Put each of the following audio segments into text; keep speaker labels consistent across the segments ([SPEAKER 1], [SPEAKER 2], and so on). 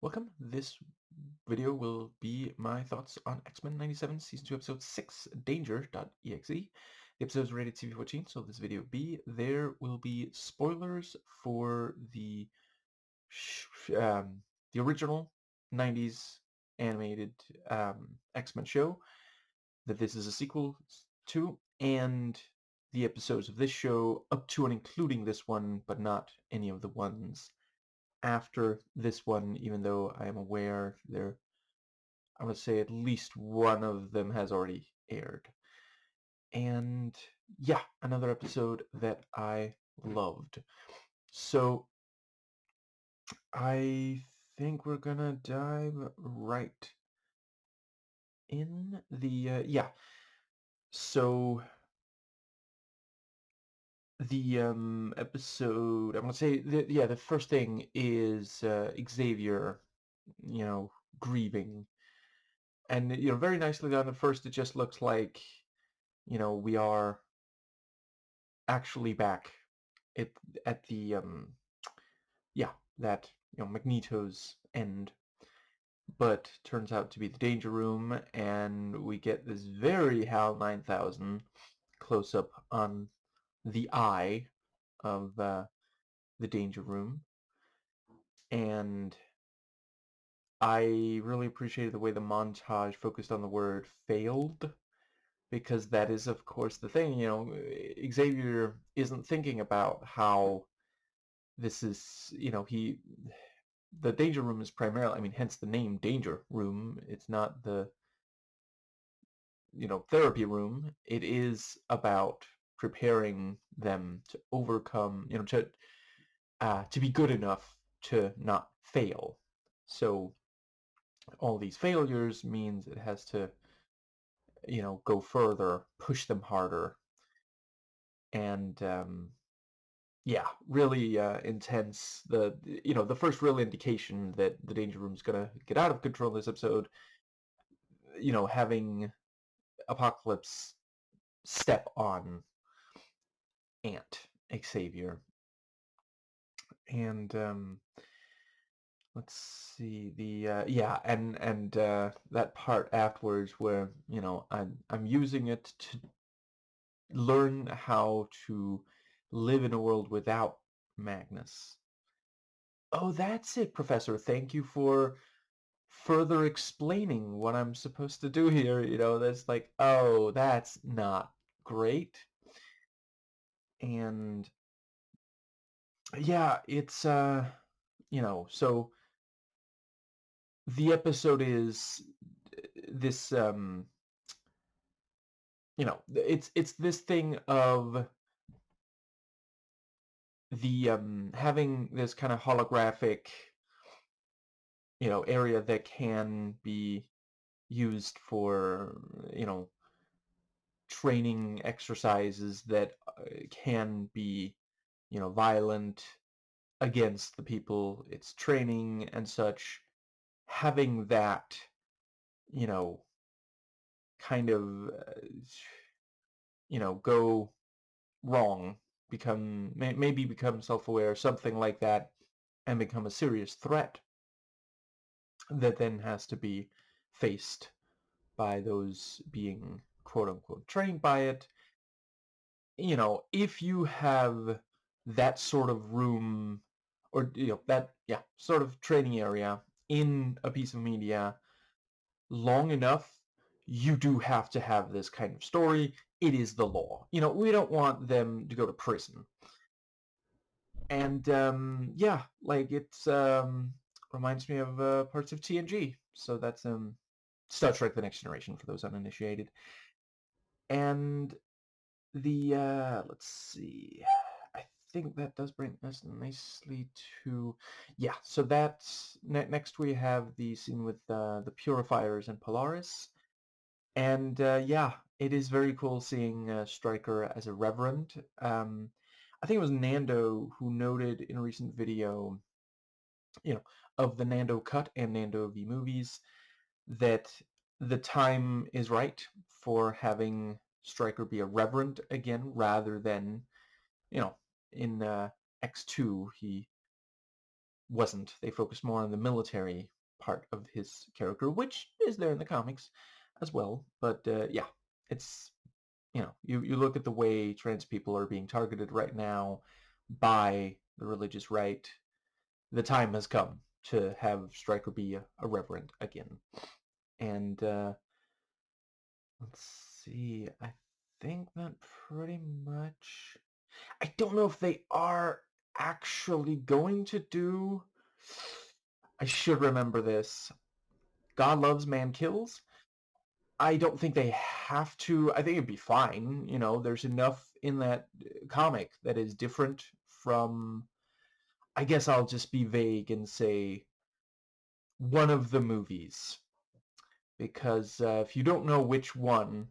[SPEAKER 1] Welcome. This video will be my thoughts on X-Men 97 Season 2 Episode 6, Danger.exe. The episode is rated TV-14, so this video B. There will be spoilers for the original 90s animated X-Men show that this is a sequel to, and the episodes of this show up to and including this one, but not any of the ones after this one, even though I am aware I would say at least one of them has already aired. And yeah, another episode that I loved. So I think we're gonna dive right in yeah. So the episode, I'm gonna say the first thing is Xavier, grieving. And very nicely done. At first it just looks like we are actually back at at the yeah, that Magneto's end, but turns out to be the Danger Room, and we get this very HAL 9000 close up on the eye of the Danger Room, and I really appreciated the way the montage focused on the word failed, because that is, of course, the thing. Xavier isn't thinking about how this is, the Danger Room is primarily, I mean, hence the name Danger Room. It's not the, therapy room. It is about preparing them to overcome, to be good enough to not fail. So all these failures means it has to, go further, push them harder, and yeah, really intense. The first real indication that the Danger Room's gonna get out of control this episode, having Apocalypse step on Aunt Xavier. And let's see, yeah, and that part afterwards where, I'm using it to learn how to live in a world without Magnus. Oh, that's it, Professor. Thank you for further explaining what I'm supposed to do here. That's like, oh, that's not great. And yeah, it's so the episode is this it's this thing of the having this kind of holographic area that can be used for training exercises that can be violent against the people it's training and such. Having that you know kind of go wrong, maybe become self-aware, something like that, and become a serious threat that then has to be faced by those being quote unquote trained by it. If you have that sort of room, or that, yeah, sort of training area in a piece of media long enough, you do have to have this kind of story. It is the law. We don't want them to go to prison. And yeah, like it's reminds me of parts of TNG. So that's Star Trek: The Next Generation for those uninitiated. And the let's see. I think that does bring us nicely to, yeah. So that's next we have the scene with the Purifiers and Polaris, and yeah, it is very cool seeing Stryker as a reverend. I think it was Nando who noted in a recent video, you know, of the Nando cut and Nando v movies, that the time is right for having Stryker be a reverend again, rather than, in X2 he wasn't. They focused more on the military part of his character, which is there in the comics as well. But yeah, it's, you look at the way trans people are being targeted right now by the religious right. The time has come to have Stryker be a reverend again. And let's see, I think that pretty much... I don't know if they are actually going to do... I should remember this. God Loves, Man Kills. I don't think they have to. I think it'd be fine. There's enough in that comic that is different from... I guess I'll just be vague and say one of the movies. Because if you don't know which one,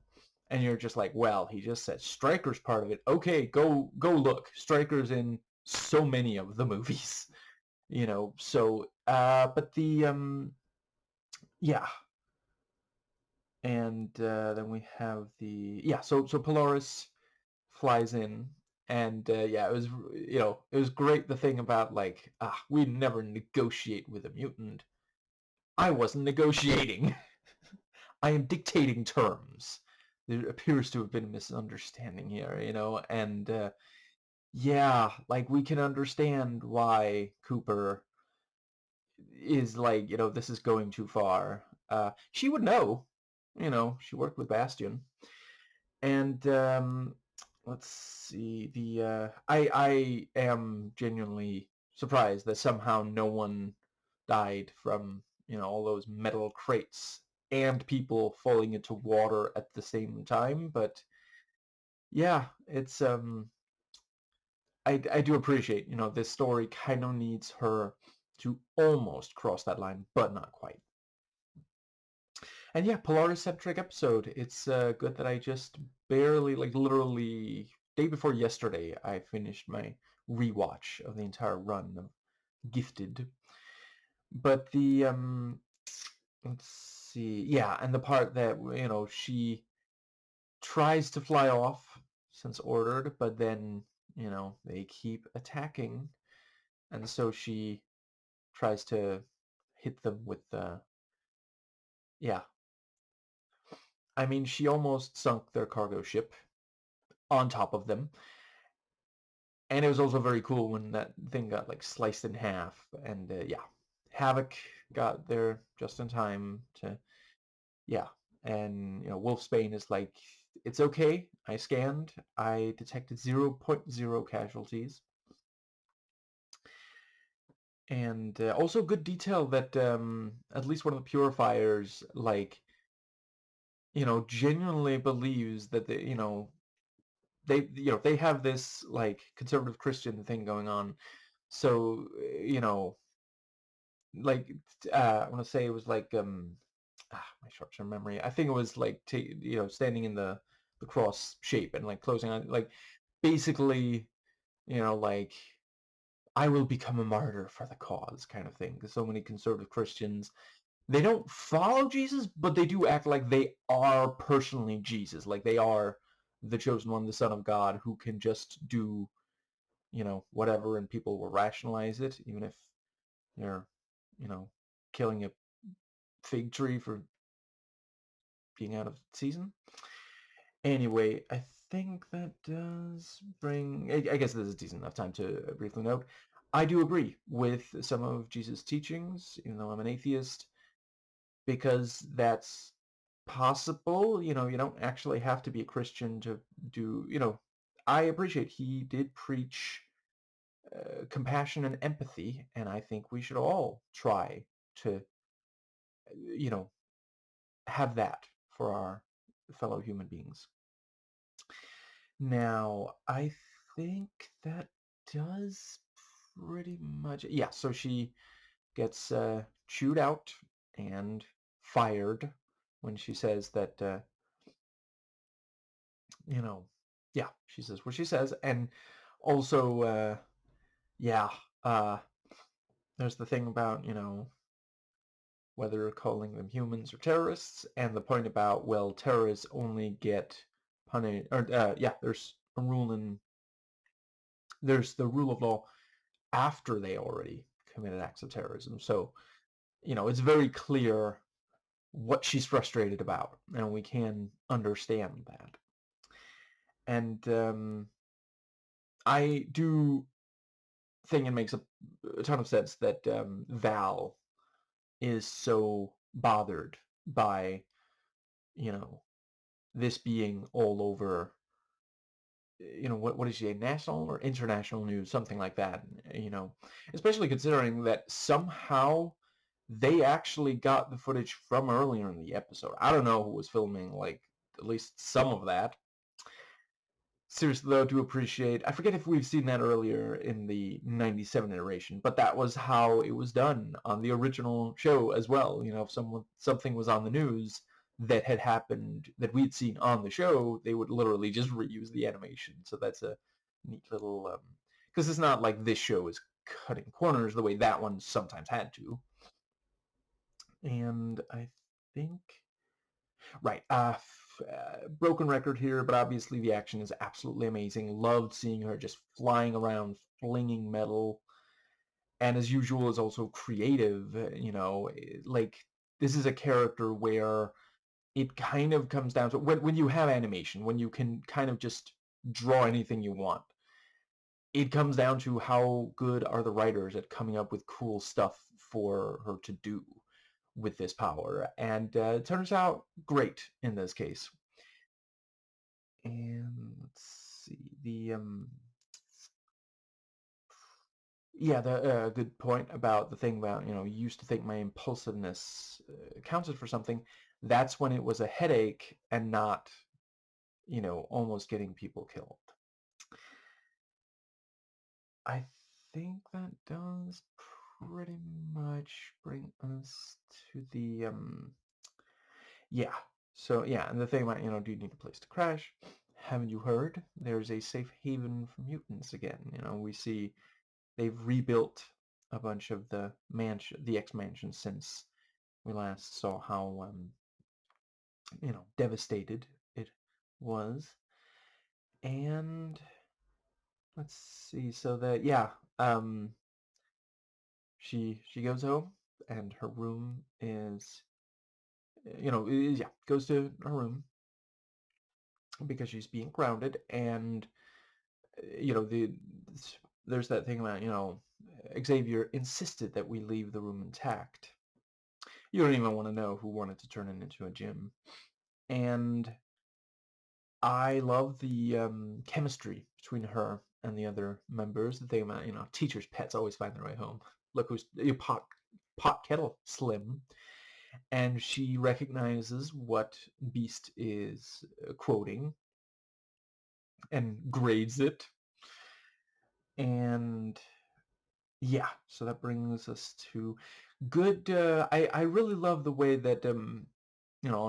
[SPEAKER 1] and you're just like, well, he just said Stryker's part of it. Okay, go look. Stryker's in so many of the movies. So but the yeah. And then we have the... yeah, so Polaris flies in, and yeah, it was, it was great, the thing about, like, we never negotiate with a mutant. I wasn't negotiating. I am dictating terms. There appears to have been a misunderstanding here, and yeah, like, we can understand why Cooper is like, this is going too far. She would know, she worked with Bastion. And let's see, I am genuinely surprised that somehow no one died from, all those metal crates and people falling into water at the same time. But yeah, it's I do appreciate, this story kind of needs her to almost cross that line, but not quite. And yeah, Polaris-centric episode. It's good that I just barely, like, literally day before yesterday, I finished my rewatch of the entire run of Gifted. But the let's see, yeah, and the part that, she tries to fly off since ordered, but then, they keep attacking, and so she tries to hit them with the... yeah, I mean, she almost sunk their cargo ship on top of them. And it was also very cool when that thing got, like, sliced in half. And yeah, Havoc got there just in time to... yeah. And, Wolfsbane is like, it's okay. I scanned. I detected 0.0 casualties. And also good detail that at least one of the purifiers, like, genuinely believes that they have this, like, conservative Christian thing going on. So, like, I want to say it was like, my short-term memory. I think it was like, standing in the cross shape and, like, closing on, like, basically, like, I will become a martyr for the cause kind of thing. Because so many conservative Christians, they don't follow Jesus, but they do act like they are personally Jesus. Like, they are the chosen one, the Son of God, who can just do, whatever, and people will rationalize it, even if they're, killing a fig tree for being out of season. Anyway, I think that does bring... I guess this is decent enough time to briefly note. I do agree with some of Jesus' teachings, even though I'm an atheist, because that's possible. You don't actually have to be a Christian to do... I appreciate he did preach compassion and empathy, and I think we should all try to, you know, have that for our fellow human beings. Now, I think that does pretty much... yeah, so she gets chewed out and fired when she says that, yeah, she says what she says. And also, yeah, uh, there's the thing about, whether calling them humans or terrorists, and the point about, well, terrorists only get punished, or yeah, there's the rule of law after they already committed acts of terrorism. So, it's very clear what she's frustrated about, and we can understand that. And I do think it makes a ton of sense that Val is so bothered by, you know, this being all over, what is she, national or international news, something like that, especially considering that somehow they actually got the footage from earlier in the episode. I don't know who was filming, like, at least some of that. Seriously, though, I do appreciate. I forget if we've seen that earlier in the '97 iteration, but that was how it was done on the original show as well. If something was on the news that had happened that we'd seen on the show, they would literally just reuse the animation. So that's a neat little because it's not like this show is cutting corners the way that one sometimes had to. And I think right. Broken record here, but obviously the action is absolutely amazing. Loved seeing her just flying around, flinging metal, and as usual is also creative. Like this is a character where it kind of comes down to when you have animation, when you can kind of just draw anything you want. It comes down to how good are the writers at coming up with cool stuff for her to do with this power, and it turns out great in this case. And let's see yeah, the good point about the thing about you used to think my impulsiveness counted for something. That's when it was a headache and not almost getting people killed. I think that does pretty much bring us to the yeah. So yeah, and the thing about do you need a place to crash? Haven't you heard? There's a safe haven for mutants again. We see they've rebuilt a bunch of the X mansion since we last saw how devastated it was. And let's see, so that yeah, um, she goes home and her room is yeah, goes to her room because she's being grounded, and there's that thing about Xavier insisted that we leave the room intact. You don't even want to know who wanted to turn it into a gym. And I love the chemistry between her and the other members. The thing about, teachers' pets always find their way home. Look who's pot kettle slim. And she recognizes what Beast is quoting and grades it. And yeah, so that brings us to good. I really love the way that on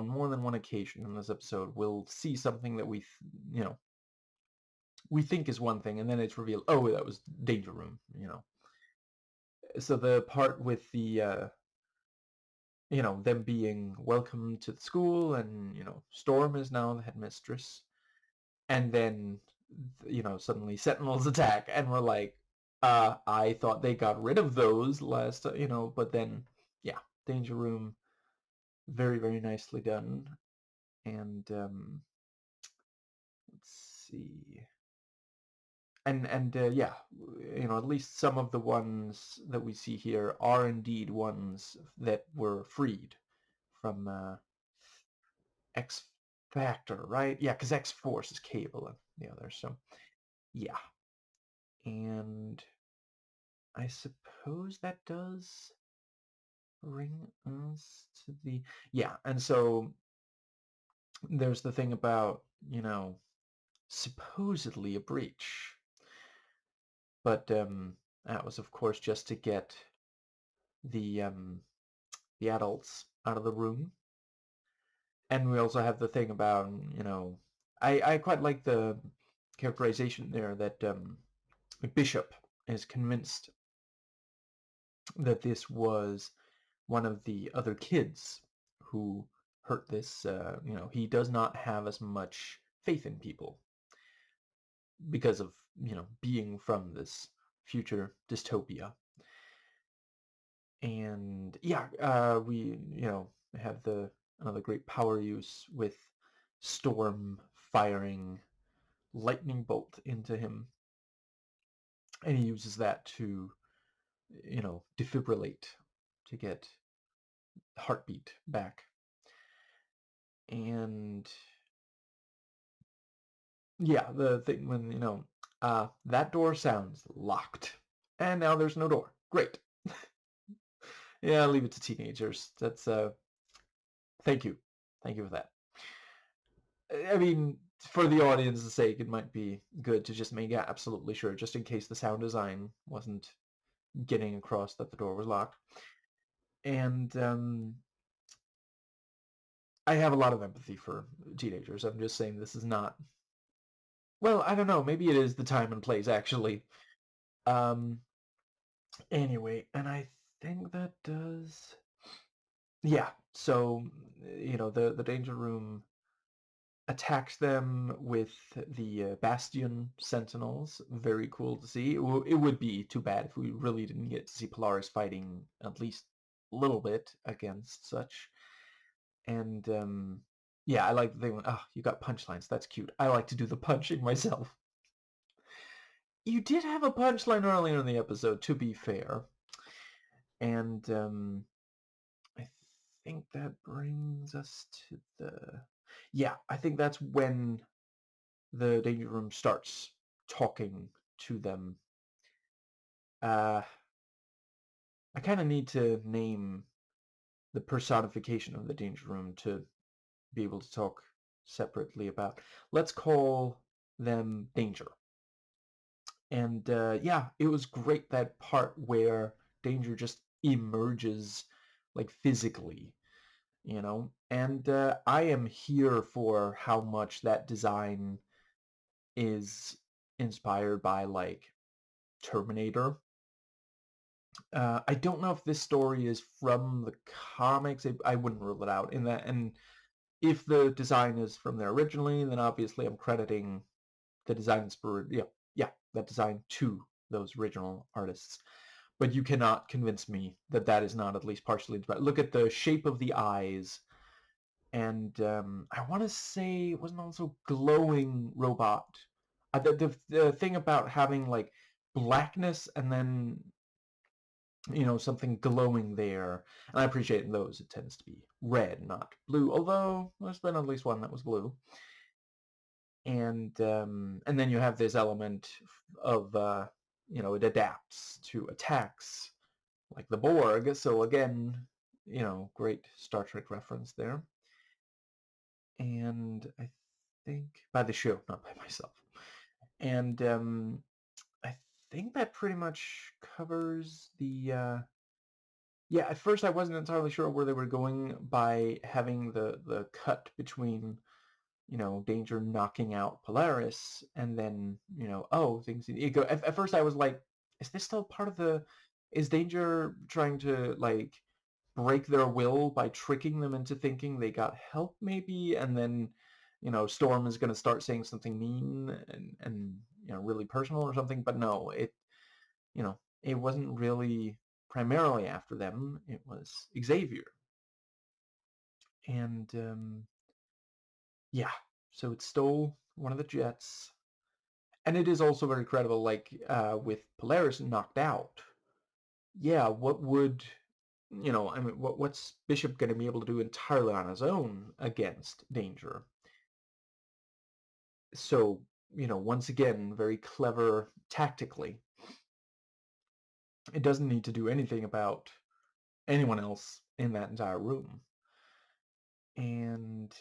[SPEAKER 1] more than one occasion in this episode, we'll see something that we think is one thing, and then it's revealed, oh, that was Danger Room. So the part with the them being welcome to the school, and Storm is now the headmistress, and then suddenly Sentinels attack, and we're like, I thought they got rid of those last, but then yeah, Danger Room, very very nicely done. And let's see. And yeah, at least some of the ones that we see here are indeed ones that were freed from X Factor, right? Yeah, because X Force is Cable and the others. So yeah, and I suppose that does bring us to the yeah. And so there's the thing about supposedly a breach, but that was of course just to get the adults out of the room. And we also have the thing about, I quite like the characterization there that Bishop is convinced that this was one of the other kids who hurt this. He does not have as much faith in people because of, being from this future dystopia. And yeah, we have the another great power use with Storm firing lightning bolt into him, and he uses that to defibrillate to get heartbeat back. And yeah, the thing when that door sounds locked, and now there's no door. Great. Yeah, I'll leave it to teenagers. That's thank you. Thank you for that. I mean, for the audience's sake, it might be good to just make absolutely sure, just in case the sound design wasn't getting across that the door was locked. And I have a lot of empathy for teenagers. I'm just saying this is not. Well, I don't know. Maybe it is the time and place, actually. Um, anyway, and I think that does. Yeah. So, the danger room attacks them with the Bastion Sentinels. Very cool to see. It would be too bad if we really didn't get to see Polaris fighting at least a little bit against such. And yeah, I like the thing. Oh, you got punchlines. That's cute. I like to do the punching myself. You did have a punchline earlier in the episode, to be fair. And I think that brings us to the. Yeah, I think that's when the danger room starts talking to them. Uh, I kind of need to name the personification of the danger room to be able to talk separately about. Let's call them Danger. And yeah, it was great that part where Danger just emerges like physically, And I am here for how much that design is inspired by like Terminator. I don't know if this story is from the comics. I wouldn't rule it out in that. And if the design is from there originally, then obviously I'm crediting the design inspired, yeah, that design to those original artists. But you cannot convince me that that is not at least partially inspired. Look at the shape of the eyes, and I want to say it wasn't also glowing robot. The thing about having like blackness and then something glowing there. And I appreciate in those it tends to be red, not blue. Although there's been at least one that was blue. And then you have this element of it adapts to attacks like the Borg. So again, great Star Trek reference there. And I think by the show, not by myself. And I think that pretty much covers the yeah, at first I wasn't entirely sure where they were going by having the cut between, Danger knocking out Polaris and then, oh, things need to go. At first I was like, is this still part of is Danger trying to like break their will by tricking them into thinking they got help maybe? And then, Storm is going to start saying something mean and really personal or something. But no, it wasn't really primarily after them. It was Xavier. And yeah, so it stole one of the jets. And it is also very credible, like with Polaris knocked out. Yeah, what would, I mean, what's Bishop going to be able to do entirely on his own against Danger? So, once again, very clever tactically. It doesn't need to do anything about anyone else in that entire room. And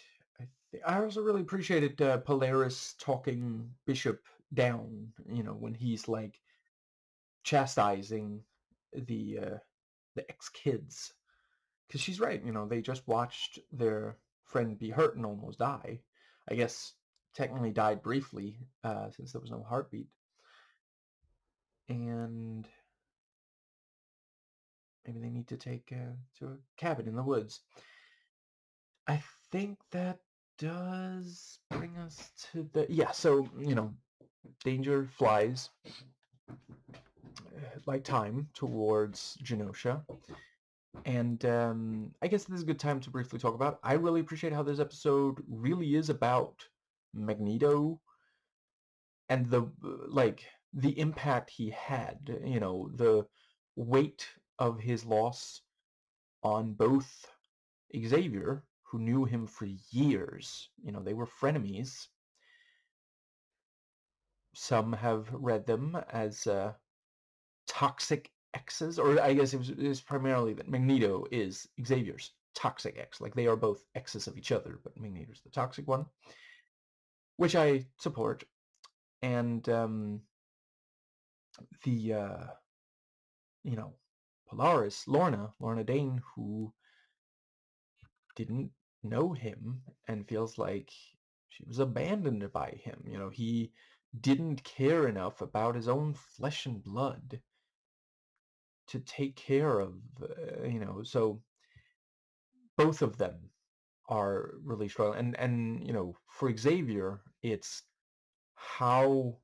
[SPEAKER 1] I also really appreciated Polaris talking Bishop down, when he's like chastising the uh, the ex-kids. Because she's right, they just watched their friend be hurt and almost die. I guess technically died briefly since there was no heartbeat. And maybe they need to take to a cabin in the woods. I think that does bring us to the... Yeah, so, Danger flies like time towards Genosha. And I guess this is a good time to briefly talk about. I really appreciate how this episode really is about Magneto and the impact he had. The weight of his loss on both Xavier, who knew him for years. They were frenemies. Some have read them as toxic X's, or I guess it was primarily that Magneto is Xavier's toxic X. Like they are both X's of each other, but Magneto's the toxic one, which I support. And the Polaris, Lorna Dane, who didn't know him and feels like she was abandoned by him. He didn't care enough about his own flesh and blood to take care of, so both of them are really strong. And for Xavier, it's how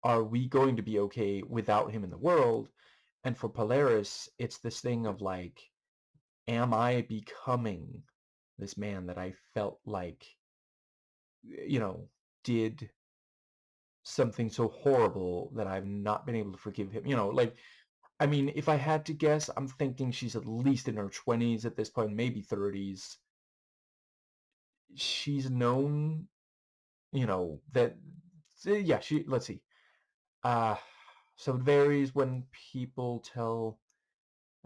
[SPEAKER 1] are we going to be okay without him in the world? And for Polaris, it's this thing of like, am I becoming this man that I felt like, did something so horrible that I've not been able to forgive him? I mean, if I had to guess, I'm thinking she's at least in her 20s at this point, maybe 30s. She's known, that, yeah, let's see. Uh, so it varies when people tell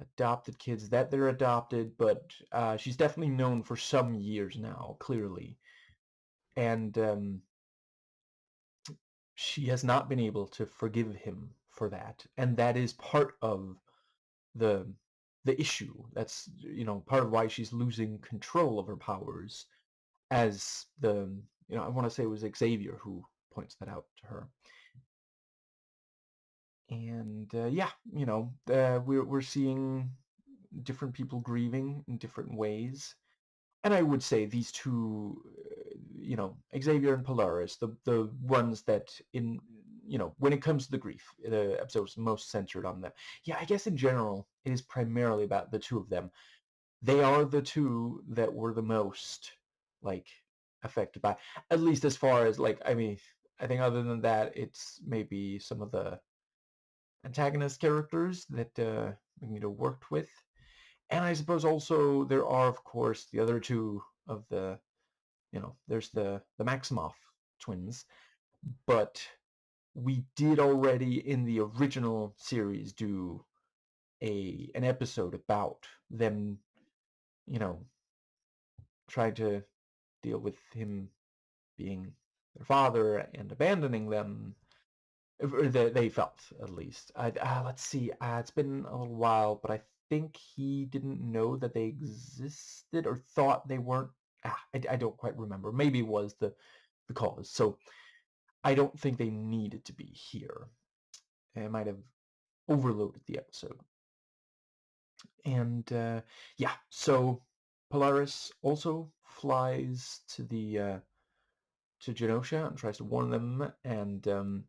[SPEAKER 1] adopted kids that they're adopted, but she's definitely known for some years now, clearly. And she has not been able to forgive him for that. And that is part of the the issue. That's, part of why she's losing control of her powers, as I want to say it was Xavier who points that out to her. And yeah, we're seeing different people grieving in different ways. And I would say these two, Xavier and Polaris, the ones that when it comes to the grief, the episode's most centered on them. Yeah, I guess in general, it is primarily about the two of them. They are the two that were the most, like, affected by, at least as far as, like, I mean, I think other than that, it's maybe some of the antagonist characters that Magneto worked with. And I suppose also there are, of course, the other two of there's the Maximoff twins, but we did already in the original series do an episode about them, you know, trying to deal with him being their father and abandoning them, or they felt, at least. Let's see. It's been a little while, but I think he didn't know that they existed or thought they weren't. I don't quite remember. Maybe it was the cause. So I don't think they needed to be here. I might have overloaded the episode. And yeah, so Polaris also flies to Genosha and tries to warn them. And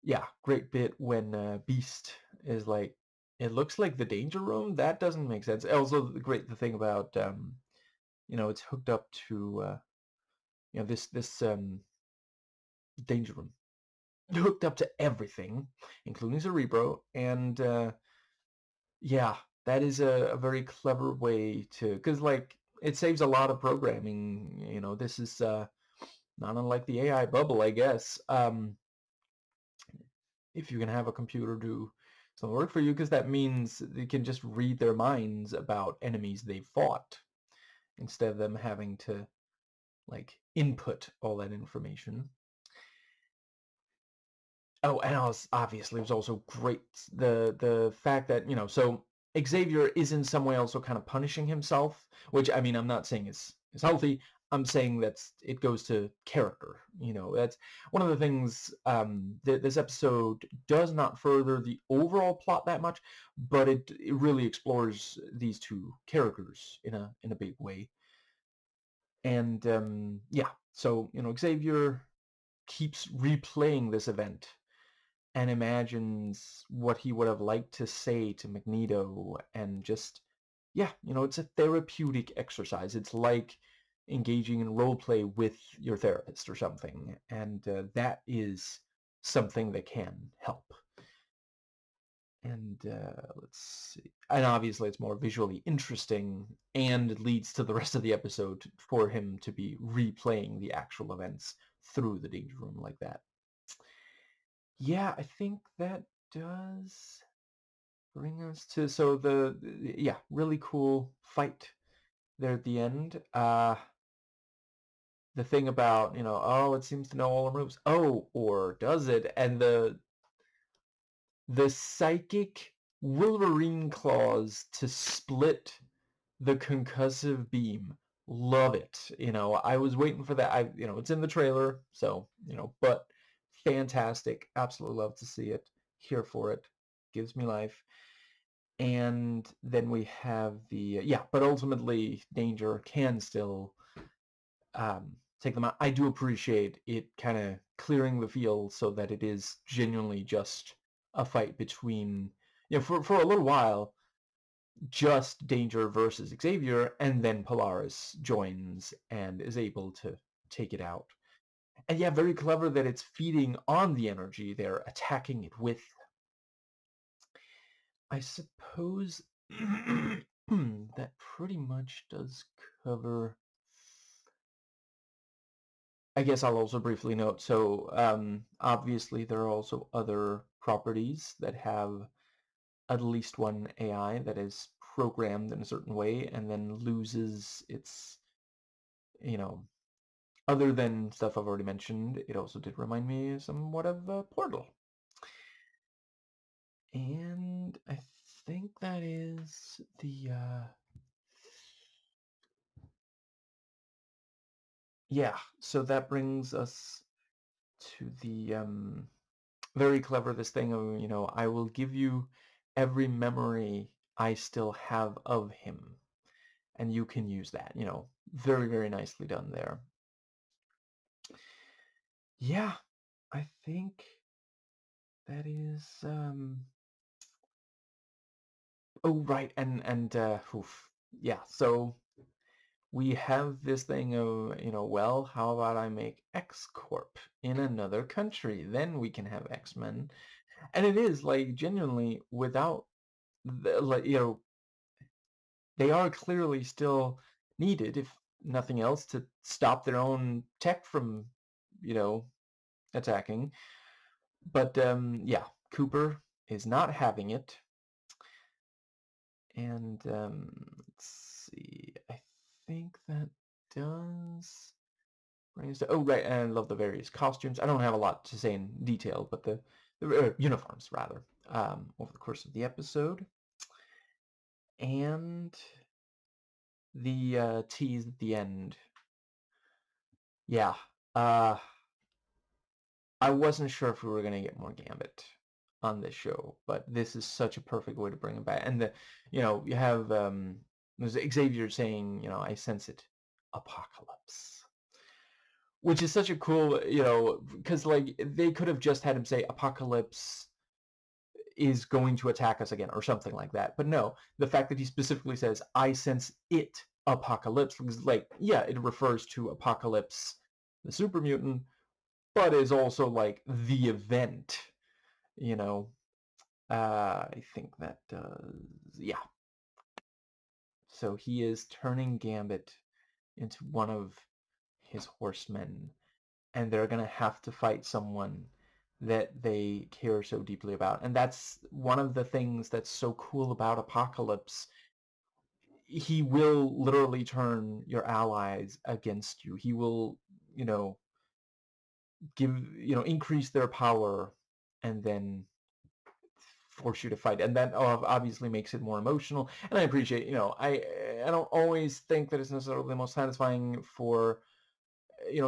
[SPEAKER 1] yeah, great bit when Beast is like, it looks like the Danger Room. That doesn't make sense. Also, the thing about it's hooked up to this Danger Room, hooked up to everything, including Cerebro, and yeah, that is a very clever way to, because like it saves a lot of programming. This is not unlike the AI bubble, I guess. If you can have a computer do some work for you, because that means they can just read their minds about enemies they've fought instead of them having to like input all that information. Oh, and it was also great, the fact that, so Xavier is in some way also kind of punishing himself, which, I mean, I'm not saying is healthy. I'm saying it goes to character. That's one of the things that this episode does not further the overall plot that much, but it really explores these two characters in a big way. And yeah, so Xavier keeps replaying this event and imagines what he would have liked to say to Magneto, and just, yeah, it's a therapeutic exercise. It's like engaging in role play with your therapist or something, and that is something that can help. And let's see. And obviously, it's more visually interesting and leads to the rest of the episode for him to be replaying the actual events through the danger room like that. Yeah, I think that does bring us to, so yeah, really cool fight there at the end. The thing about, oh, it seems to know all the moves. Oh, or does it? And the psychic Wolverine claws to split the concussive beam. Love it. I was waiting for that. It's in the trailer, so, but fantastic. Absolutely love to see it. Here for it. Gives me life. And then we have yeah, but ultimately Danger can still take them out. I do appreciate it kind of clearing the field so that it is genuinely just a fight between, for a little while, just Danger versus Xavier, and then Polaris joins and is able to take it out. And yeah, very clever that it's feeding on the energy they're attacking it with. I suppose that pretty much does cover. I guess I'll also briefly note, so obviously there are also other properties that have at least one AI that is programmed in a certain way and then loses its, you know, other than stuff I've already mentioned, it also did remind me somewhat of Portal. And I think that is yeah, so that brings us to the very clever, this thing of, I will give you every memory I still have of him, and you can use that. Very, very nicely done there. Yeah, I think that is oh, right, and oof. Yeah, so we have this thing of, well, how about I make X Corp in another country? Then we can have X-Men. And it is like genuinely without like, they are clearly still needed, if nothing else, to stop their own tech from, you know, attacking. But yeah, Cooper is not having it. And let's see, I think that does bring us to, oh, right, and I love the various costumes. I don't have a lot to say in detail, but the uniforms, rather, over the course of the episode. And the tease at the end. Yeah. Uh, I wasn't sure if we were gonna get more Gambit on this show, but this is such a perfect way to bring him back. And you have there's Xavier saying, I sense it, apocalypse, which is such a cool, because like they could have just had him say apocalypse is going to attack us again or something like that. But no, the fact that he specifically says, I sense it, apocalypse, because like, yeah, it refers to Apocalypse, the super mutant, but is also like the you know. I think that does, yeah. So he is turning Gambit into one of his horsemen, and they're going to have to fight someone that they care so deeply about. And that's one of the things that's so cool about Apocalypse. He will literally turn your allies against you. He will, you know, increase their power and then force you to fight. And that obviously makes it more emotional. And I appreciate, I don't always think that it's necessarily the most satisfying for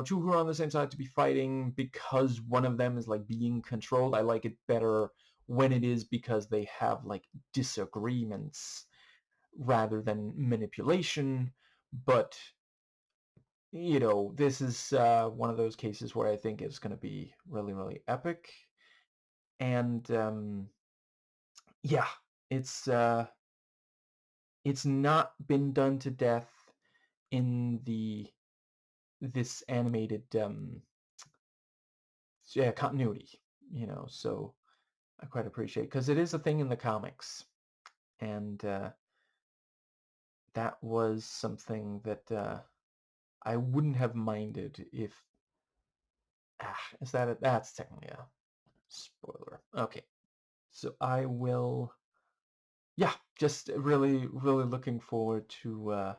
[SPEAKER 1] two who are on the same side to be fighting because one of them is like being controlled. I like it better when it is because they have like disagreements rather than manipulation. But this is one of those cases where I think it's going to be really, really epic. And yeah, it's uh, it's not been done to death in this animated yeah, continuity, so I quite appreciate because it is a thing in the comics, and that was something that I wouldn't have minded if is that it? That's technically a spoiler. Okay, so I will, yeah, just really really looking forward to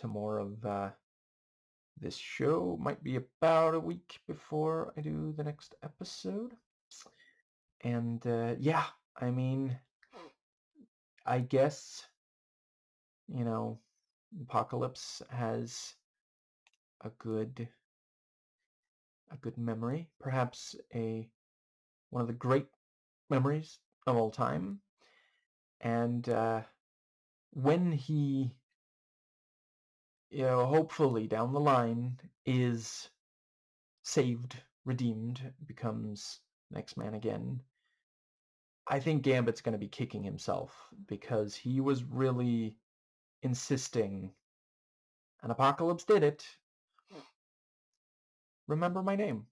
[SPEAKER 1] more of this show. Might be about a week before I do the next episode. And yeah, I mean, I guess, you know, Apocalypse has a good a good memory, perhaps a one of the great memories of all time. And when he, hopefully down the line is saved, redeemed, becomes an X-Man again, I think Gambit's going to be kicking himself because he was really insisting, and Apocalypse did it. Remember my name.